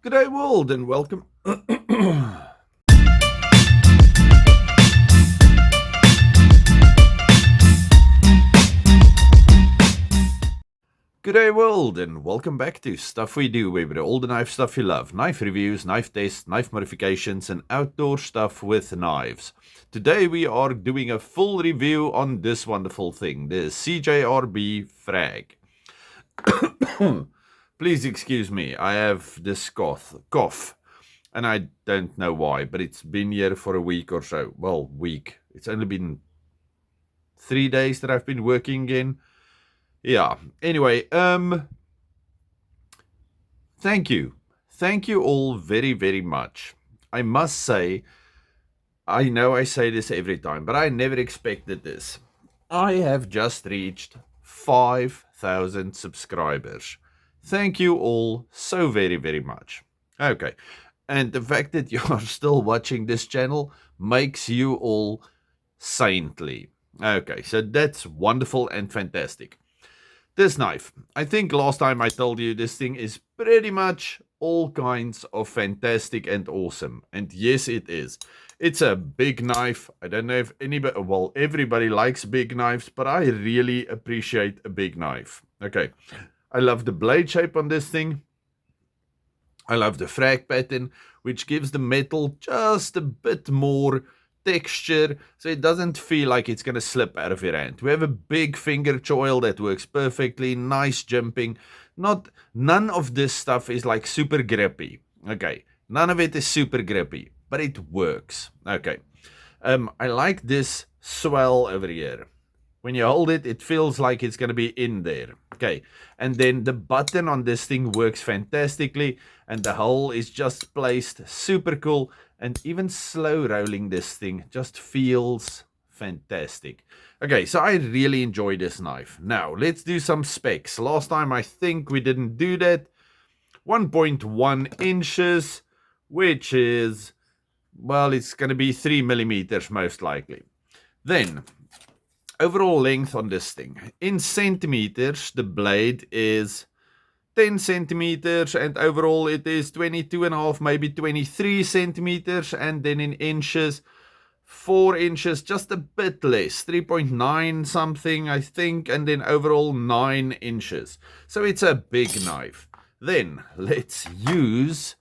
G'day world and welcome. G'day world and welcome back to Stuff We Do, where we do all the knife stuff you love. Knife reviews, knife tests, knife modifications and outdoor stuff with knives. Today we are doing a full review on this wonderful thing, the CJRB Frack. Please excuse me, I have this cough. And I don't know why, but it's been here for a week or so. Well, week. It's only been 3 days that I've been working in. Yeah. Anyway, thank you. Thank you all very, very much. I must say, I know I say this every time, but I never expected this. I have just reached 5,000 subscribers. Thank you all so very, very much. Okay. And the fact that you are still watching this channel makes you all saintly. Okay, so that's wonderful and fantastic. This knife, I think last time I told you this thing is pretty much all kinds of fantastic and awesome. And yes, it is. It's a big knife. I don't know if anybody, well, everybody likes big knives, but I really appreciate a big knife. Okay, I love the blade shape on this thing. I love the frag pattern, which gives the metal just a bit more texture, so it doesn't feel like it's going to slip out of your hand. We have a big finger choil that works perfectly, nice jumping. None of this stuff is like super grippy. Okay, none of it is super grippy, but it works. Okay, I like this swell over here. When you hold it, it feels like it's going to be in there. Okay, and then the button on this thing works fantastically, and the hole is just placed super cool, and even slow rolling this thing just feels fantastic. Okay, so I really enjoy this knife. Now, let's do some specs. Last time I think we didn't do that. 1.1 inches, which is, well, it's going to be 3 millimeters most likely. Then, overall length on this thing. In centimeters, the blade is 10 centimeters, and overall it is 22.5, maybe 23 centimeters, and then in inches, 4 inches, just a bit less, 3.9 something, I think, and then overall 9 inches. So it's a big knife. Then let's use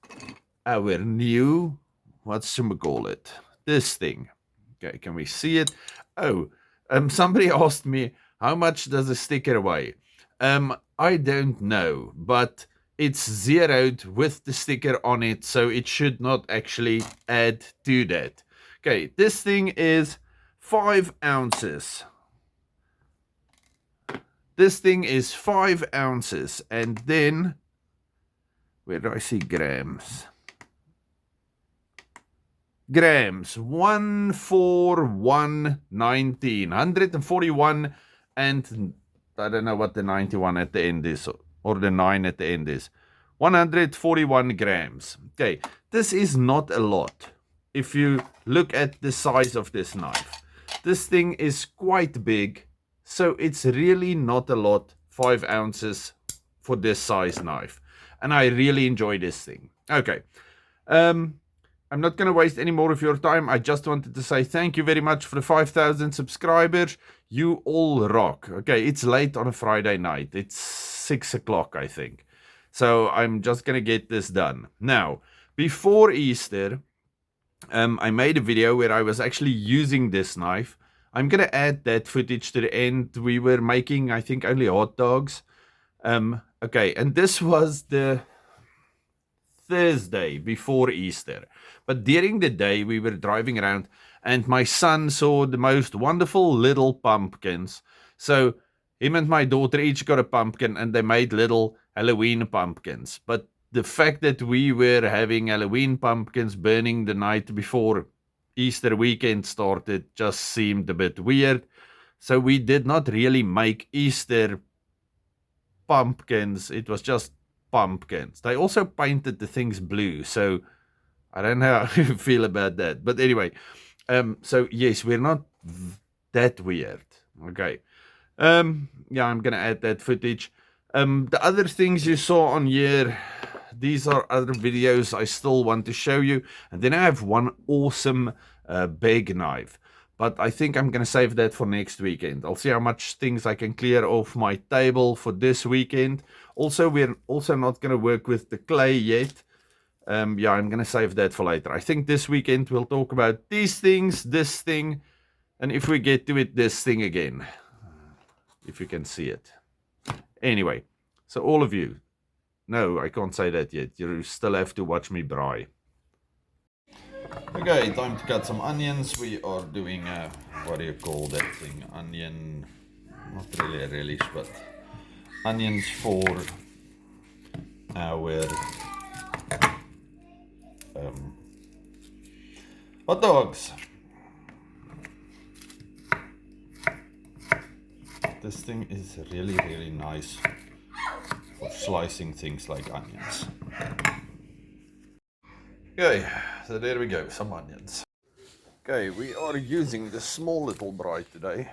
our new, whatchamacallit, this thing. Okay, can we see it? Oh, somebody asked me, how much does a sticker weigh? I don't know, but it's zeroed with the sticker on it, so it should not actually add to that. Okay, this thing is 5 ounces. This thing is 5 ounces, and then, where do I see grams? Grams, 141.19, 141, and I don't know what the 91 at the end is, or the 9 at the end is. 141 grams. Okay, this is not a lot. If you look at the size of this knife, this thing is quite big, so it's really not a lot, 5 ounces for this size knife. And I really enjoy this thing. Okay, I'm not going to waste any more of your time. I just wanted to say thank you very much for the 5,000 subscribers. You all rock. Okay, it's late on a Friday night. It's 6 o'clock, I think. So I'm just going to get this done. Now, before Easter, I made a video where I was actually using this knife. I'm going to add that footage to the end. We were making, I think, only hot dogs. Okay, and this was the Thursday before Easter. But during the day, we were driving around, and my son saw the most wonderful little pumpkins. So him and my daughter each got a pumpkin, and they made little Halloween pumpkins. But the fact that we were having Halloween pumpkins burning the night before Easter weekend started just seemed a bit weird. So we did not really make Easter pumpkins. It was just pumpkins. They also painted the things blue, so I don't know how you feel about that. But anyway, so yes, we're not that weird. Okay. Yeah, I'm gonna add that footage. The other things you saw on here, these are other videos I still want to show you. And then I have one awesome bag knife. But I think I'm going to save that for next weekend. I'll see how much things I can clear off my table for this weekend. Also, we're also not going to work with the clay yet. Yeah, I'm going to save that for later. I think this weekend we'll talk about these things, this thing, and if we get to it, this thing again. If you can see it. Anyway, so all of you. No, I can't say that yet. You still have to watch me braai. Okay, time to cut some onions. We are doing what do you call that thing? Onion, not really a relish, but onions for our hot dogs. This thing is really, really nice for slicing things like onions. Okay, so there we go, some onions. Okay, we are using the small little braai today.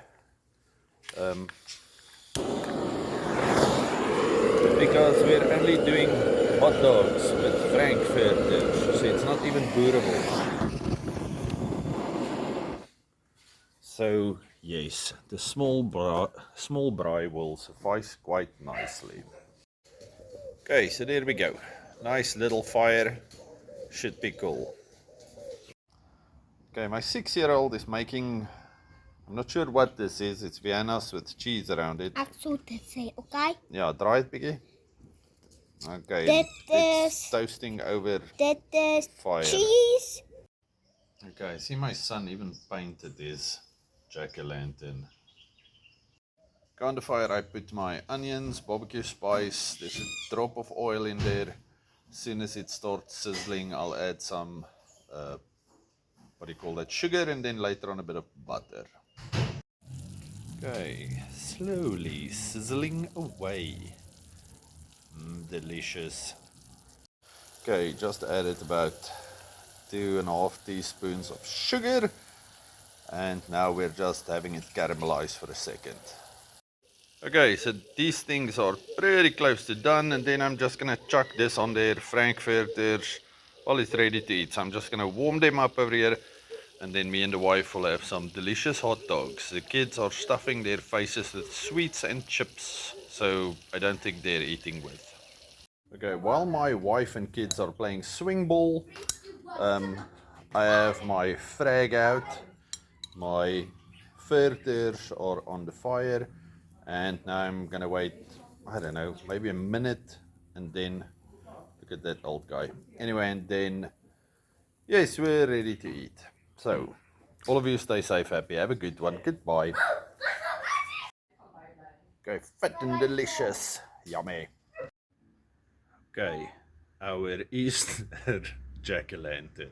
Because we're only doing hot dogs with frankfurters, so it's not even boerable. So yes, the small braai will suffice quite nicely. Okay, so there we go. Nice little fire, should be cool. Okay, my 6-year-old is making, I'm not sure what this is, it's Vienna's with cheese around it. Ek sal dit sê, okay? Yeah, draai het bietjie. Okay, it's toasting over Dit is fire. cheese. Okay, I see my son even painted his jack-o'-lantern. Okay, on the fire I put my onions, barbecue spice, there's a drop of oil in there. As soon as it starts sizzling, I'll add some, what do you call that, sugar, and then later on a bit of butter. Okay, slowly sizzling away. Delicious. Okay, just added about 2.5 teaspoons of sugar, and now we're just having it caramelize for a second. Okay, so these things are pretty close to done, and then I'm just gonna chuck this on there, frankfurters. Well, it's ready to eat, so I'm just gonna warm them up over here, and then me and the wife will have some delicious hot dogs. The kids are stuffing their faces with sweets and chips, so I don't think they're eating with. Okay, while my wife and kids are playing swing ball, I have my frag out, my furters are on the fire, and now I'm gonna wait, I don't know, maybe a minute, and then, look at that old guy. Anyway, and then, yes, we're ready to eat. So, all of you stay safe, happy, have a good one, goodbye. Okay, fat and delicious, yummy. Okay, our Easter jack-o'-lantern.